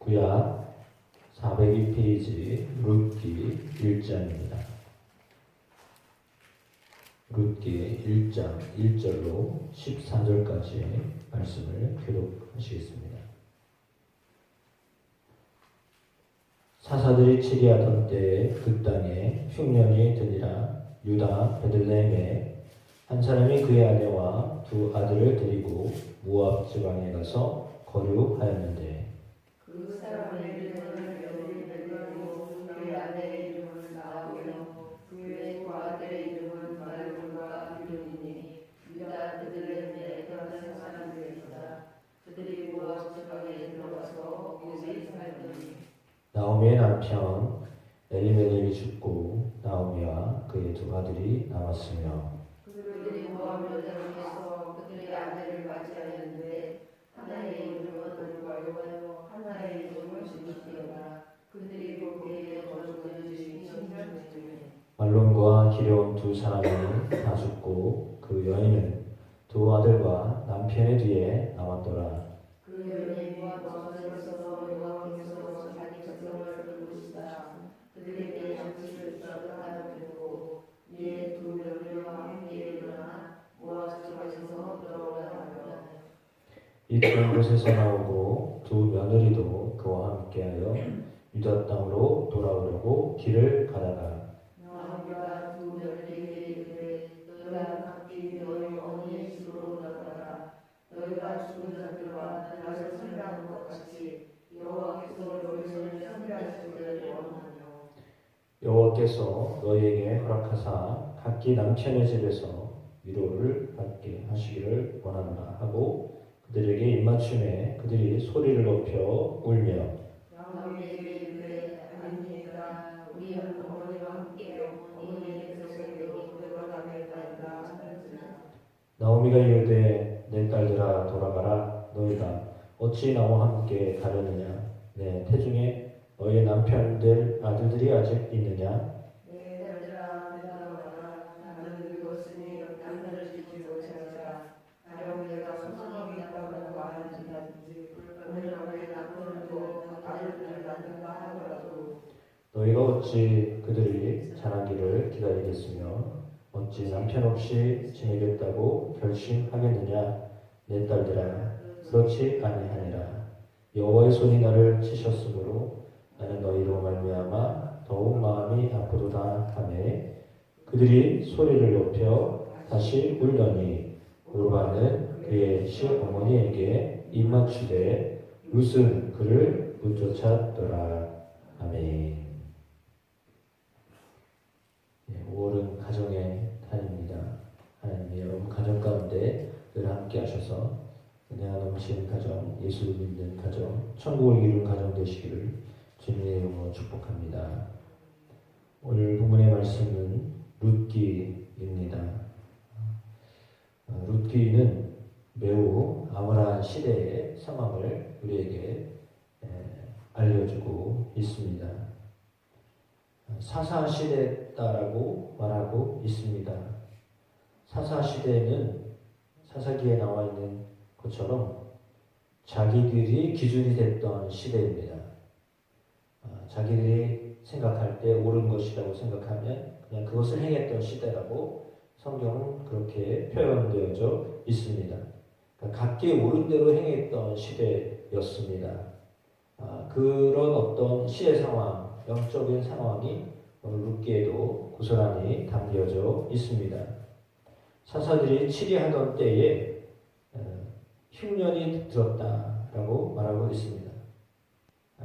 구약 402페이지 룻기 1장입니다. 룻기 1장 1절로 13절까지의 말씀을 교독하시겠습니다. 사사들이 치리하던 때에 그 땅에 흉년이 드니라. 유다 베들레헴에 한 사람이 그의 아내와 두 아들을 데리고 모압 지방에 가서 거류하였는데 그 사람의 이름은 여리벨이요 그의 아내의 이름은 나오며 그의 두 아들의 이름은 말론과 빌론이니 유다 베들레헴에 거하는 사람들이다. 그들이 모압 지방에 들어가서 거기 살더니 나오미의 남편 엘리멜렉이 죽고 나오미와 그의 두 아들이 남았으며 그들이 모압 여자에게서 그들의 아내를 맞이하였는데 하나의 이름은 올바요 하나의 이름은 루스디라. 그들이 거기에 거주한 지 10년쯤에 말론과 기려온 두 사람이 다 죽고 그 여인은 두 아들과 남편의 뒤에 남았더라. 그 여인과 거처에서 여호와께서 자기 백성을 부르시다. 그들에게 장치를 주셨다 듣고 이에 두 며느리와 함께 일어나 모압 지방에서 돌아오라. 이 두 곳에서 나오고 두 며느리도 그와 함께하여 유다 땅으로 돌아오려고 길을 가다가 나오미가 두 며느리에게 이르되 너희가 각기 너희 어머니의 집으로 나가라. 너희가 죽은 자들과 나를 섬기는 것 같이 여호와께서 너희를 섬기시기를 원하노. 여호와께서 너희에게 허락하사 각기 남편의 집에서 위로를 받게 하시기를 원하노라 하고 그들에게 입맞춤에 그들이 소리를 높여 울며 나오미에게 이르되 아니니까 우리 어머니와 함께 어머니의 백성에게로 들어가겠나이다 하는지라. 나오미가 이르되 내 딸들아 돌아가라. 너희가 어찌 나와 함께 가려느냐. 내 태중에 너희의 남편들 아들들이 아직 있느냐. 내 딸들아 내려와라. 나는 늙었으니 남편을 지키지 못하리라. 가령 내가 소성이 있다고 말한다든지 오늘 너의 남편을 두고 아들들을 낳는다 하더라도 너희가 어찌 그들이 자라기를 기다리겠으며 어찌 남편 없이 지내겠다고 결심하겠느냐. 내 딸들아 그렇지 아니하니라. 여호와의 손이 나를 치셨으므로 나는 너희로 말미암아 더욱 마음이 아프도다 하매 그들이 소리를 높여 다시 울더니 오르바는 그의 시어머니에게 입맞추되 룻은 그를 붙쫓았더라. 아멘. 5월은 가정의 달입니다. 하나님이 여러분 가정 가운데 늘 함께 하셔서 은혜가 넘치는 가정, 예수를 믿는 가정, 천국을 이루는 가정 되시기를 주님의 이름으로 축복합니다. 오늘 본문의 말씀은 룻기입니다. 룻기는 매우 암울한 시대의 상황을 우리에게 알려주고 있습니다. 사사시대다라고 말하고 있습니다. 사사시대는 사사기에 나와 있는 것처럼 자기들이 기준이 됐던 시대입니다. 자기들이 생각할 때 옳은 것이라고 생각하면 그냥 그것을 행했던 시대라고 성경은 그렇게 표현되어져 있습니다. 그러니까 각기 옳은 대로 행했던 시대였습니다. 그런 어떤 시대 상황, 영적인 상황이 오늘 룻기에도 고스란히 담겨져 있습니다. 사사들이 치리하던 때에 흉년이 들었다라고 말하고 있습니다.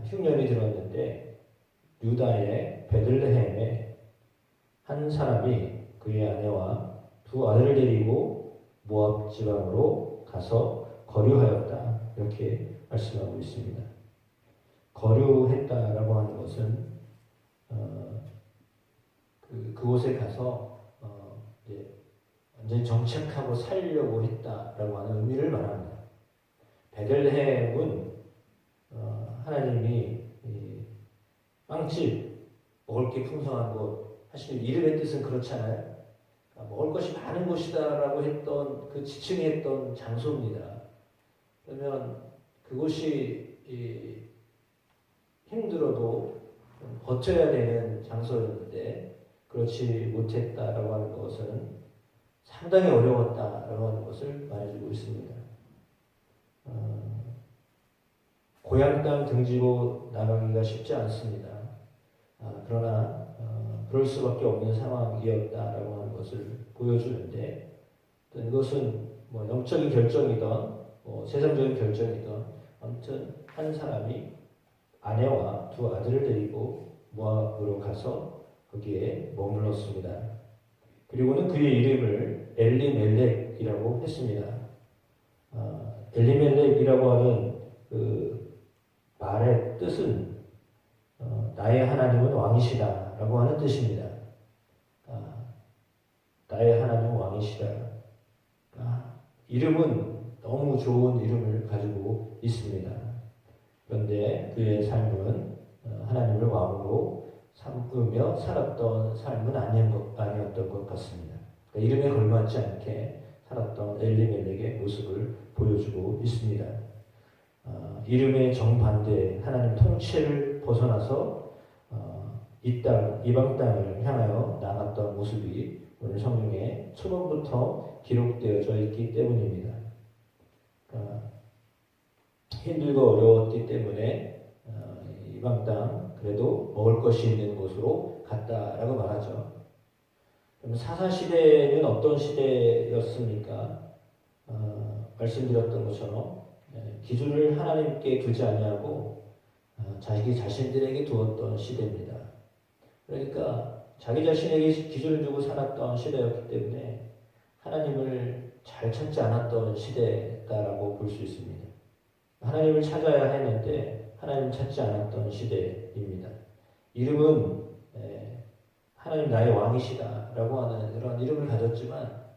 흉년이 들었는데 유다의 베들레헴에 한 사람이 그의 아내와 두 아들을 데리고 모압 지방으로 가서 거류하였다. 이렇게 말씀하고 있습니다. 거류했다라고 하는 것은 그곳에 가서 이제 완전히 정착하고 살려고 했다라고 하는 의미를 말합니다. 베들레헴은 하나님이 빵집 먹을 게 풍성한 곳 사실 이름의 뜻은 그렇잖아요. 먹을 것이 많은 곳이다라고 했던 그 지칭이 했던 장소입니다. 그러면 그곳이 힘들어도 버텨야 되는 장소였는데 그렇지 못했다라고 하는 것은 상당히 어려웠다라고 하는 것을 말해주고 있습니다. 고향 땅 등지고 나가기가 쉽지 않습니다. 그러나 그럴 수밖에 없는 상황이었다라고 하는 것을 보여주는데 이것은 뭐 영적인 결정이든 뭐 세상적인 결정이든 아무튼 한 사람이 아내와 두 아들을 데리고 모압으로 가서 거기에 머물렀습니다. 그리고는 그의 이름을 엘리멜렉이라고 했습니다. 엘리멜렉이라고 하는 그 말의 뜻은 나의 하나님은 왕이시다라고 하는 뜻입니다. 나의 하나님은 왕이시다. 이름은 너무 좋은 이름을 가지고 있습니다. 그런데 그의 삶은 하나님을 왕으로 삼으며 살았던 삶은 아니었던 것 같습니다. 그러니까 이름에 걸맞지 않게 살았던 엘리멜렉의 모습을 보여주고 있습니다. 이름의 정반대 하나님 통치를 벗어나서 이방 땅을 향하여 나갔던 모습이 오늘 성경에 초반부터 기록되어져 있기 때문입니다. 힘들고 어려웠기 때문에 이방 땅 그래도 먹을 것이 있는 곳으로 갔다라고 말하죠. 그럼 사사시대는 어떤 시대였습니까? 말씀드렸던 것처럼 기준을 하나님께 두지 아니하고 자기 자신들에게 두었던 시대입니다. 그러니까 자기 자신에게 기준을 두고 살았던 시대였기 때문에 하나님을 잘 찾지 않았던 시대다라고 볼 수 있습니다. 하나님을 찾아야 했는데 하나님을 찾지 않았던 시대입니다. 이름은 하나님 나의 왕이시다라고 하는 그런 이름을 가졌지만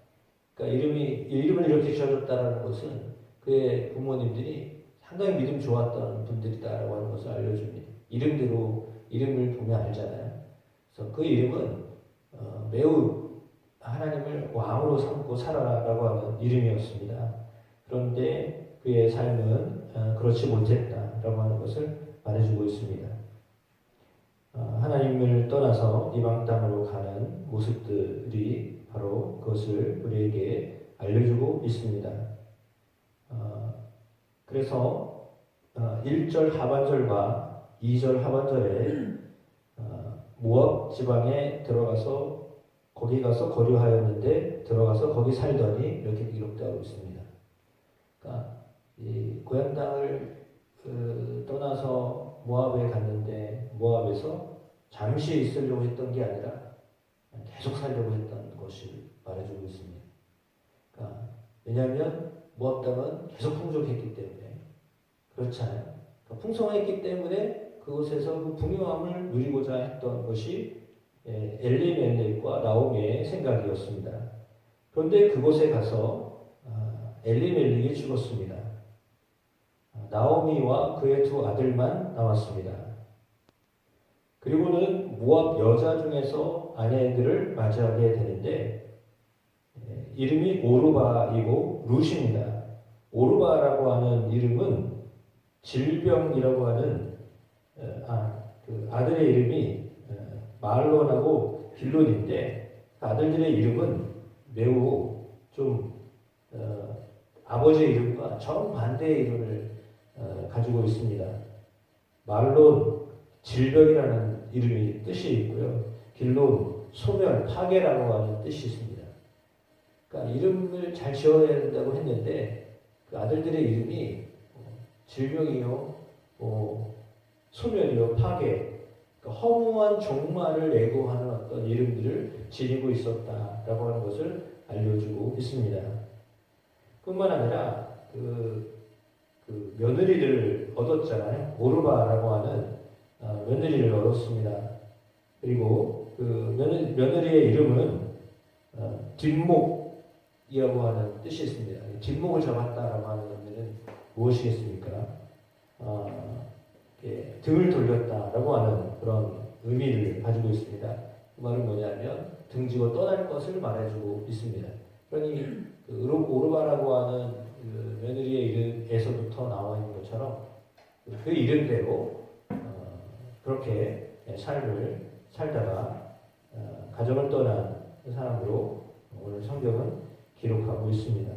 그러니까 이름을 이렇게 지어줬다라는 것은 그의 부모님들이 상당히 믿음 좋았던 분들이다라고 하는 것을 알려줍니다. 이름대로 이름을 보면 알잖아요. 그래서 그 이름은 매우 하나님을 왕으로 삼고 살아라라고 하는 이름이었습니다. 그런데 그의 삶은 그렇지 못했다라고 하는 것을 말해주고 있습니다. 하나님을 떠나서 이방 땅으로 가는 모습들이 바로 그것을 우리에게 알려주고 있습니다. 그래서 1절 하반절과 2절 하반절에 모압 지방에 들어가서 거기 가서 거류하였는데 들어가서 거기 살더니 이렇게 기록되고 있습니다. 그러니까 이 고향 땅을 떠나서 모압에 갔는데 모압에서 잠시 있으려고 했던 게 아니라 계속 살려고 했던 것을 말해주고 있습니다. 그러니까 왜냐하면 모압 땅은 계속 풍족했기 때문에 그렇잖아요. 그러니까 풍성했기 때문에 그곳에서 그 풍요함을 누리고자 했던 것이 엘리멜렉과 나오미의 생각이었습니다. 그런데 그곳에 가서 엘리멜렉이 죽었습니다. 나오미와 그의 두 아들만 남았습니다. 그리고는 모압 여자 중에서 아내들을 맞이하게 되는데 이름이 오르바이고 룻입니다. 오르바라고 하는 이름은 질병이라고 하는 그 아들의 이름이 마알론하고 빌론인데 그 아들들의 이름은 매우 좀 아버지의 이름과 정반대의 이름을 가지고 있습니다. 말론 질병이라는 이름이 뜻이 있고요. 빌론 소멸 파괴라고 하는 뜻이 있습니다. 그러니까 이름을 잘 지어야 된다고 했는데 그 아들들의 이름이 질병이요, 소멸이요, 파괴, 그러니까 허무한 종말을 예고하는 어떤 이름들을 지니고 있었다라고 하는 것을 알려주고 있습니다. 뿐만 아니라 그 며느리를 얻었잖아요. 오르바라고 하는 며느리를 얻었습니다. 그리고 그 며느리의 이름은 뒷목이라고 하는 뜻이 있습니다. 뒷목을 잡았다라고 하는 의미는 무엇이겠습니까? 등을 돌렸다라고 하는 그런 의미를 가지고 있습니다. 그 말은 뭐냐면 등지고 떠날 것을 말해주고 있습니다. 그러니 그 오르바라고 하는 그 며느리의 이름에서부터 나와 있는 것처럼 그 이름대로 그렇게 삶을 살다가 가정을 떠난 사람으로 오늘 성경은 기록하고 있습니다.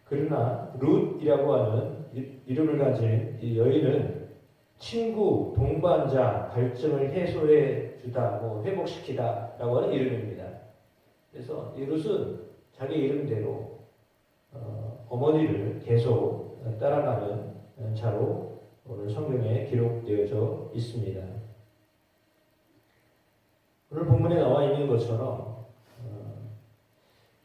그러나 룻이라고 하는 이름을 가진 이 여인은 친구, 동반자, 갈증을 해소해 주다, 회복시키다라고 하는 이름입니다. 그래서 이 룻은 자기 이름대로 어머니를 계속 따라가는 자로 오늘 성경에 기록되어져 있습니다. 오늘 본문에 나와 있는 것처럼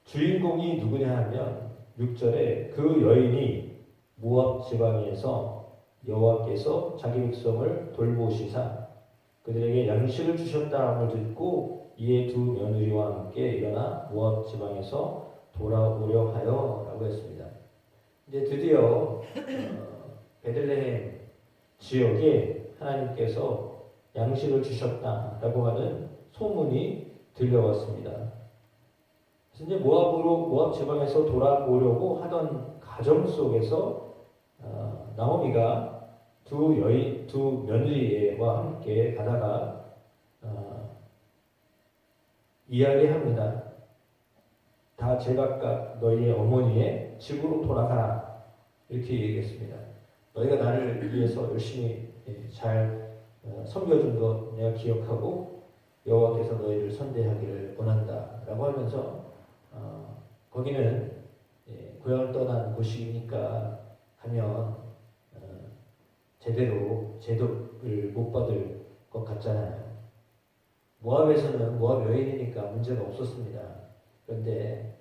주인공이 누구냐 하면 6절에 그 여인이 모압 지방에서 여호와께서 자기 백성을 돌보시사 그들에게 양식을 주셨다함을 듣고 이에 두 며느리와 함께 일어나 모압 지방에서 돌아오려 하여라고 했습니다. 이제 드디어 베들레헴 지역에 하나님께서 양식을 주셨다라고 하는 소문이 들려왔습니다. 그래서 이제 모압 지방에서 돌아오려고 하던 가정 속에서 나오미가 두 며느리와 함께 가다가 이야기합니다. 다 제각각 너희의 어머니의 집으로 돌아가라 이렇게 얘기했습니다. 너희가 나를 위해서 열심히 잘 섬겨준 것 내가 기억하고 여호와께서 너희를 선대하기를 원한다라고 하면서 거기는 고향을 떠난 곳이니까 가면 제대로 제독을 못 받을 것 같잖아요. 모압에서는 모압 여인이니까 문제가 없었습니다. 그런데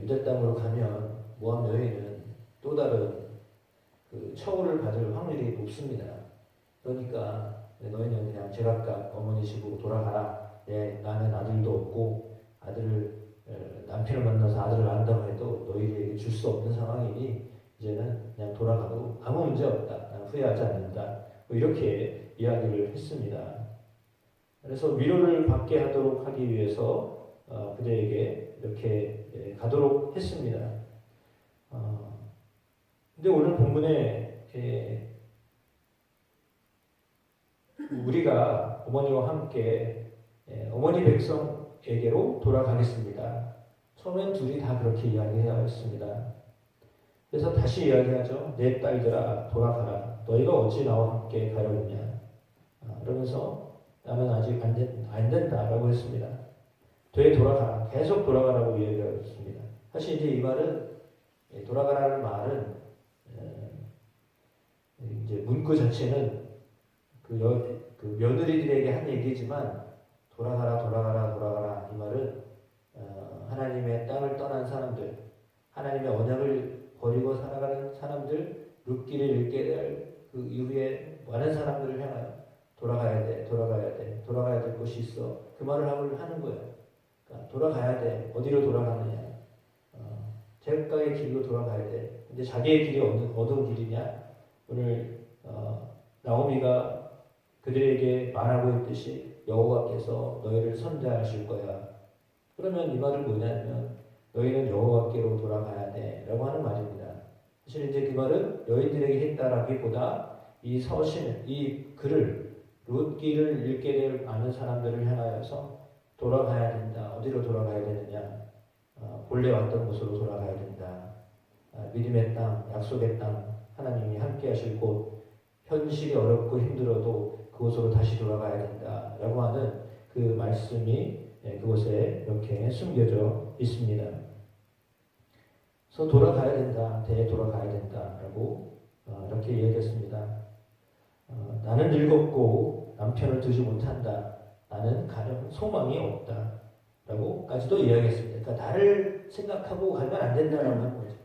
유대 땅으로 가면 모압 여인은 또 다른 그 처우를 받을 확률이 높습니다. 그러니까 너희는 그냥 제각각 어머니 집으로 돌아가라. 나는 아들도 없고 남편을 만나서 아들을 낳는다고 해도 너희에게 줄 수 없는 상황이니 이제는 그냥 돌아가도 아무 문제 없다. 난 후회하지 않는다. 이렇게 이야기를 했습니다. 그래서 위로를 받게 하도록 하기 위해서 그들에게 이렇게 가도록 했습니다. 근데 오늘 본문에 우리가 어머니와 함께 어머니 백성에게로 돌아가겠습니다. 처음엔 둘이 다 그렇게 이야기하였습니다. 그래서 다시 이야기하죠. 내 딸들아 돌아가라. 너희가 어찌 나와 함께 가려느냐. 그러면서 나는 아직 안 된다라고 했습니다. 돌아가라. 계속 돌아가라고 이야기하였습니다. 사실 이제 이 말은 돌아가라는 말은 이제 문구 자체는 그 며느리들에게 한 얘기지만 돌아가라 이 말은 하나님의 땅을 떠난 사람들, 하나님의 언약을 버리고 살아가는 사람들, 룻기를 잃게 될 그 이후에 많은 사람들을 향하여 돌아가야 될 곳이 있어. 그 말을 하는 거예요. 그러니까 돌아가야 돼. 어디로 돌아가느냐? 제각각의 길로 돌아가야 돼. 근데 자기의 길이 어떤 길이냐? 오늘 나오미가 그들에게 말하고 있듯이 여호와께서 너희를 선대하실 거야. 그러면 이 말은 뭐냐면 너희는 여호와께로 돌아가야 돼 라고 하는 말입니다. 사실 이제 그 말은 여인들에게 했다라기보다 이 글을 룻기를 읽게 될 많은 사람들을 향하여서 돌아가야 된다. 어디로 돌아가야 되느냐? 본래 왔던 곳으로 돌아가야 된다. 믿음의 땅, 약속의 땅, 하나님이 함께 하실 곳, 현실이 어렵고 힘들어도 그곳으로 다시 돌아가야 된다. 라고 하는 그 말씀이 그곳에 이렇게 숨겨져 있습니다. 그래서 돌아가야 된다. 돌아가야 된다. 라고 이렇게 얘기했습니다. 나는 늙었고 남편을 두지 못한다. 나는 가령 소망이 없다. 라고까지도 이야기했습니다. 그러니까 나를 생각하고 가면 안 된다라고 하는 거죠.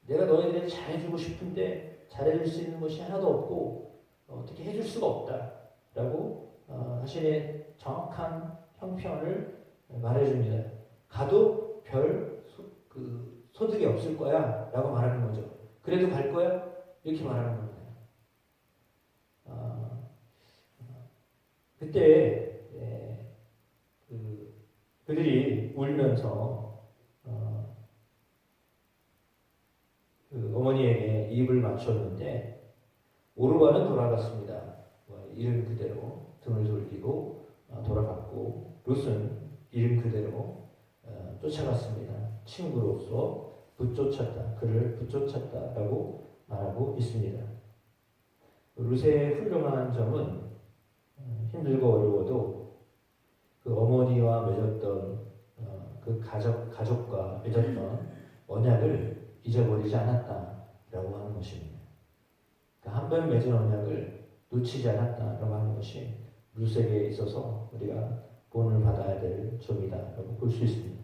내가 너희들에게 잘해주고 싶은데 잘해줄 수 있는 것이 하나도 없고 어떻게 해줄 수가 없다. 라고 자신의 정확한 형편을 말해줍니다. 가도 별 소득이 없을 거야 라고 말하는 거죠. 그래도 갈 거야? 이렇게 말하는 겁니다. 그때 그들이 울면서 그 어머니에게 입을 맞췄는데 오르반은 돌아갔습니다. 이름 그대로 등을 돌리고 돌아갔고, 롯은 이름 그대로 쫓아갔습니다. 친구로서 붙쫓았다, 그를 붙쫓았다라고 말하고 있습니다. 롯의 훌륭한 점은 힘들고 어려워도 그 어머니와 맺었던 그 가족과 맺었던 언약을 잊어버리지 않았다라고 하는 것입니다. 그러니까 한 번 맺은 언약을 놓치지 않았다라고 하는 것이 롯에게 있어서 우리가 본을 받아야 될 점이다라고 볼 수 있습니다.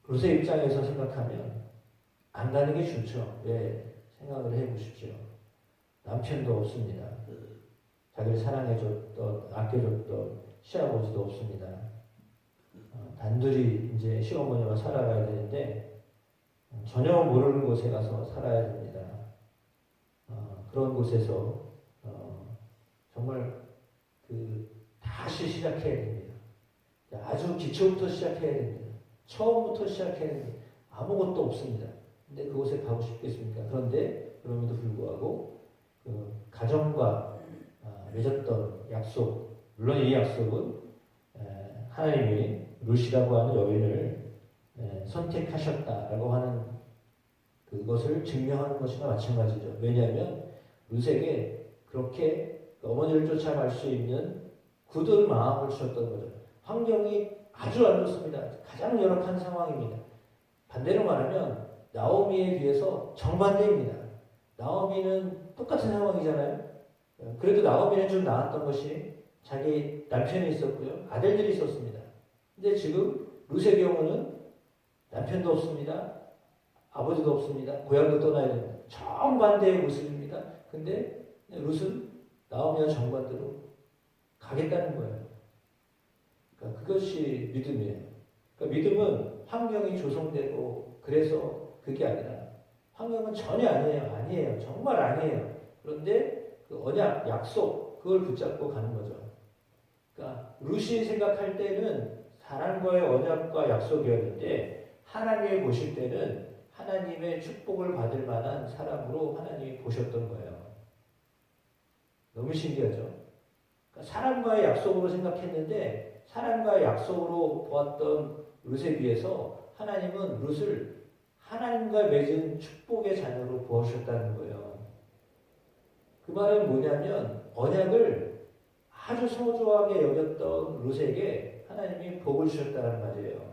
롯의 입장에서 생각하면 안 가는 게 좋죠. 왜? 생각을 해보십시오. 남편도 없습니다. 자기를 사랑해줬던, 아껴줬던 시아버지도 없습니다. 단둘이 이제 시어머니와 살아가야 되는데 전혀 모르는 곳에 가서 살아야 됩니다. 그런 곳에서 정말 다시 시작해야 됩니다. 아주 기초부터 시작해야 됩니다. 처음부터 시작해야 됩니다. 아무것도 없습니다. 근데 그곳에 가고 싶겠습니까? 그런데 그럼에도 불구하고 그 가정과 맺었던 약속, 물론 이 약속은 하나님이 롯이라고 하는 여인을 선택하셨다라고 하는 그것을 증명하는 것이나 마찬가지죠. 왜냐하면 롯에게 그렇게 어머니를 쫓아갈 수 있는 굳은 마음을 주셨던 거죠. 환경이 아주 안 좋습니다. 가장 열악한 상황입니다. 반대로 말하면 나오미에 비해서 정반대입니다. 나오미는 똑같은 상황이잖아요. 그래도 나오미는 좀 나았던 것이 자기 남편이 있었고요. 아들들이 있었습니다. 근데 지금 롯의 경우는 남편도 없습니다. 아버지도 없습니다. 고향도 떠나야 됩니다. 정반대의 모습입니다. 근데 롯은 나오미와 정반대로 가겠다는 거예요. 그러니까 그것이 믿음이에요. 그러니까 믿음은 환경이 조성되고 그래서 그게 아니라 환경은 전혀 아니에요. 정말 아니에요. 그런데 그 언약, 약속 그걸 붙잡고 가는 거죠. 그러니까 롯이 생각할 때는 사람과의 언약과 약속이었는데 하나님이 보실 때는 하나님의 축복을 받을 만한 사람으로 하나님이 보셨던 거예요. 너무 신기하죠? 그러니까 사람과의 약속으로 생각했는데 사람과의 약속으로 보았던 롯에 비해서 하나님은 롯을 하나님과 맺은 축복의 자녀로 보셨다는 거예요. 그 말은 뭐냐면 언약을 아주 소중하게 여겼던 롯에게 하나님이 복을 주셨다는 말이에요.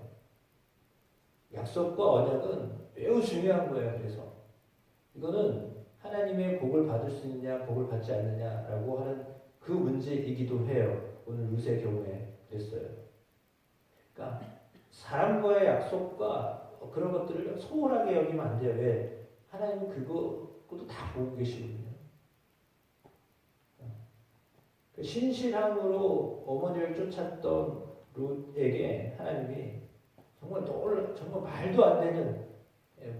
약속과 언약은 매우 중요한 거예요. 그래서 이거는 하나님의 복을 받을 수 있느냐 복을 받지 않느냐라고 하는 그 문제이기도 해요. 오늘 롯의 경우에 그랬어요. 그러니까 사람과의 약속과 그런 것들을 소홀하게 여기면 안 돼요. 왜? 하나님은 그것도 다 보고 계시거든요. 신실함으로 어머니를 쫓았던 롯에게 하나님이 정말 말도 안 되는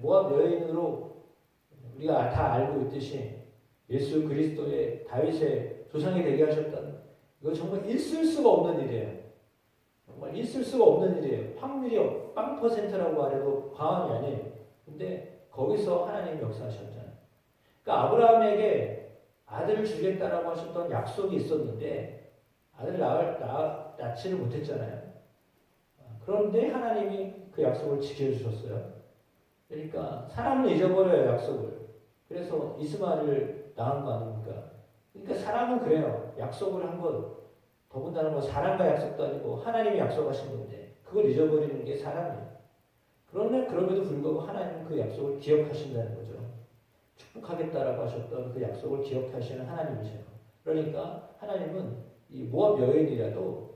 모압 여인으로 우리가 다 알고 있듯이 예수 그리스도의 다윗의 조상이 되게 하셨다는 이거 정말 있을 수가 없는 일이에요. 정말 있을 수가 없는 일이에요. 확률이 0%라고 하려도 과언이 아니에요. 근데 거기서 하나님이 역사하셨잖아요. 그러니까 아브라함에게 아들을 주겠다라고 하셨던 약속이 있었는데 아들 낳지를 못했잖아요. 그런데 하나님이 그 약속을 지켜주셨어요. 그러니까 사람은 잊어버려요, 약속을. 그래서 이스마엘을 낳은 거 아닙니까? 그러니까 사람은 그래요. 약속을 한번 더군다나 뭐 사람과 약속도 아니고 하나님이 약속하신 건데 그걸 잊어버리는 게 사람이에요. 그런데 그럼에도 불구하고 하나님은 그 약속을 기억하신다는 거죠. 축복하겠다라고 하셨던 그 약속을 기억하시는 하나님이세요. 그러니까 하나님은 이 모압 여인이라도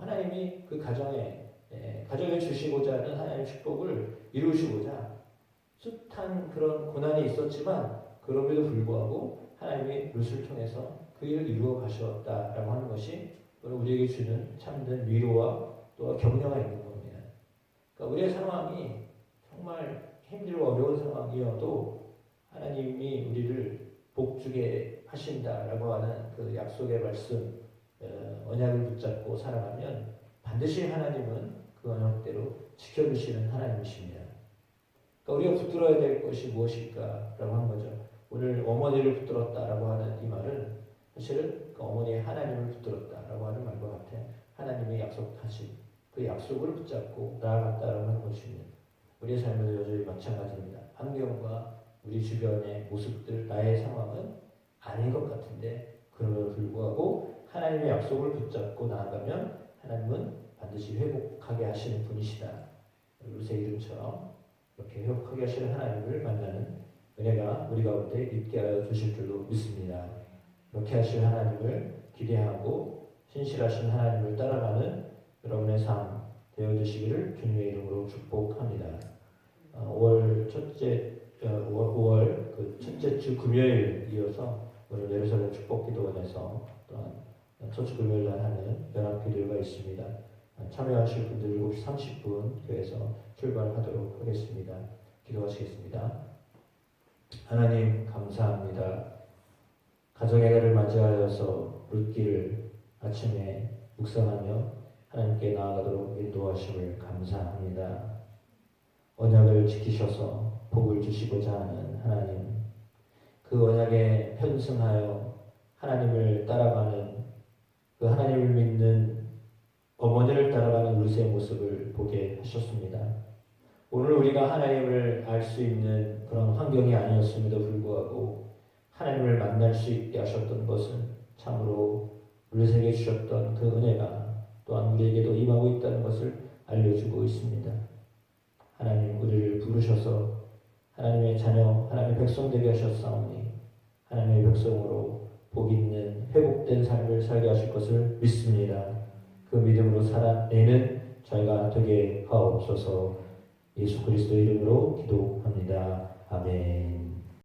하나님이 그 가정에 주시고자 하는 하나님의 축복을 이루시고자 숱한 그런 고난이 있었지만 그럼에도 불구하고 하나님이 롯을 통해서 그 일을 이루어 가셨다라고 하는 것이 우리에게 주는 참된 위로와 또 격려가 있는 겁니다. 그러니까 우리의 상황이 정말 힘들고 어려운 상황이어도 하나님이 우리를 복주게 하신다라고 하는 그 약속의 말씀, 언약을 붙잡고 살아가면 반드시 하나님은 그 언약대로 지켜주시는 하나님이십니다. 그러니까 우리가 붙들어야 될 것이 무엇일까라고 한 거죠. 오늘 어머니를 붙들었다라고 하는 이 말은 실은 그 어머니의 하나님을 붙들었다라고 하는 말과 같아 하나님의 약속하신 그 약속을 붙잡고 나아갔다라고 하는 것입니다. 우리의 삶에도 여전히 마찬가지입니다. 환경과 우리 주변의 모습들, 나의 상황은 아닌 것 같은데 그럼에도 불구하고 하나님의 약속을 붙잡고 나아가면 하나님은 반드시 회복하게 하시는 분이시다. 루세 이름처럼 이렇게 회복하게 하시는 하나님을 만나는 은혜가 우리 가운데 있게 하여 주실 줄로 믿습니다. 이렇게 하실 하나님을 기대하고 신실하신 하나님을 따라가는 여러분의 삶 되어주시기를 주님의 이름으로 축복합니다. 5월 그 첫째 주 금요일 이어서 오늘 예루살렘 축복기도원에서 또한 첫 주 금요일 날 하는 연합기도회가 있습니다. 참여하실 분들 7시 30분 교회에서 출발하도록 하겠습니다. 기도하시겠습니다. 하나님 감사합니다. 가정의 날을 맞이하여서 룻기를 아침에 묵상하며 하나님께 나아가도록 인도하심을 감사합니다. 언약을 지키셔서 복을 주시고자 하는 하나님, 그 언약에 편승하여 하나님을 따라가는 그 하나님을 믿는 어머니를 따라가는 룻의 모습을 보게 하셨습니다. 오늘 우리가 하나님을 알 수 있는 그런 환경이 아니었음에도 불구하고 하나님을 만날 수 있게 하셨던 것은 참으로 룻에게 주셨던 그 은혜가 또한 우리에게도 임하고 있다는 것을 알려주고 있습니다. 하나님 우리를 부르셔서 하나님의 자녀, 하나님의 백성 되게 하셨사오니 하나님의 백성으로 복 있는 회복된 삶을 살게 하실 것을 믿습니다. 그 믿음으로 살아내는 저희가 되게 하옵소서. 예수 그리스도 이름으로 기도합니다. 아멘.